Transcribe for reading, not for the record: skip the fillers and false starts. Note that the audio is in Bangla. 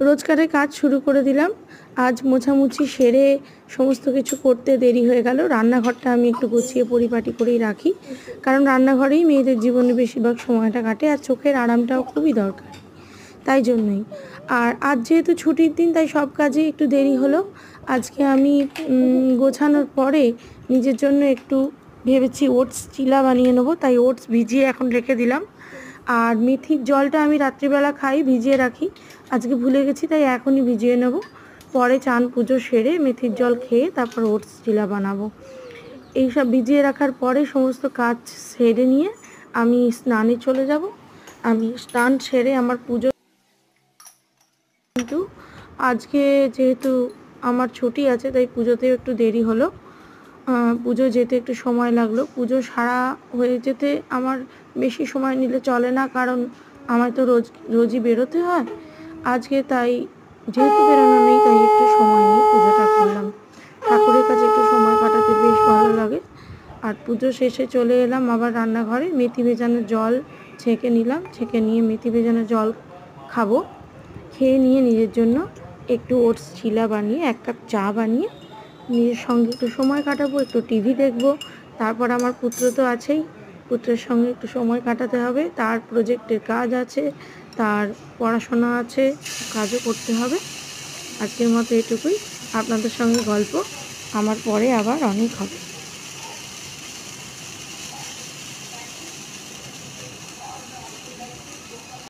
রোজকারের কাজ শুরু করে দিলাম। আজ মোছামুছি সেরে সমস্ত কিছু করতে দেরি হয়ে গেল। রান্নাঘরটা আমি একটু গুছিয়ে পরিপাটি করেই রাখি, কারণ রান্নাঘরেই মেয়েদের জীবনে বেশিরভাগ সময়টা কাটে, আর চোখের আরামটাও খুবই দরকার, তাই জন্যই। আর আজ যেহেতু ছুটির দিন, তাই সব কাজেই একটু দেরি হলো। আজকে আমি গোছানোর পরে নিজের জন্য একটু ভেবেছি ওটস চিলা বানিয়ে নেবো, তাই ওটস ভিজিয়ে এখন রেখে দিলাম। আর মেথির জলটা আমি রাত্রিবেলা খাই, ভিজিয়ে রাখি। আজকে ভুলে গেছি, তাই এখনই ভিজিয়ে নেব। পরে চান পুজো সেরে মেথির জল খেয়ে তারপর ওটস চিলা বানাবো। এইসব ভিজিয়ে রাখার পরে সমস্ত কাজ সেরে নিয়ে আমি স্নানে চলে যাব। আমি স্নান সেরে আমার পুজো, কিন্তু আজকে যেহেতু আমার ছুটি আছে তাই পুজোতেও একটু দেরি হলো। পুজো যেতে একটু সময় লাগলো। পুজো সারা হয়ে যেতে আমার বেশি সময় নিলে চলে না, কারণ আমার তো রোজই বেরোতে হয়। আজকে তাই যেহেতু বেরোনো নেই, তাই একটু সময় নিয়ে পুজোটা করলাম। ঠাকুরের কাছে একটু সময় কাটাতে বেশ ভালো লাগে। আর পুজো শেষে চলে এলাম আবার রান্নাঘরে। মেথি ভেজানো জল ছেঁকে নিলাম, ছেঁকে নিয়ে মেথি ভেজানো জল খাবো। খেয়ে নিয়ে নিজের জন্য একটু ওটস চিলা বানিয়ে 1 কাপ চা বানিয়ে নিজের সঙ্গে একটু সময় কাটাবো, একটু টিভি দেখবো। তারপর আমার পুত্র তো আছেই, পুত্রের সঙ্গে একটু সময় কাটাতে হবে। তার প্রজেক্টের কাজ আছে, তার পড়াশোনা আছে, কাজও করতে হবে। আজকের মতো এটুকুই। আপনাদের সঙ্গে গল্প আমার পরে আবার অনেক হবে।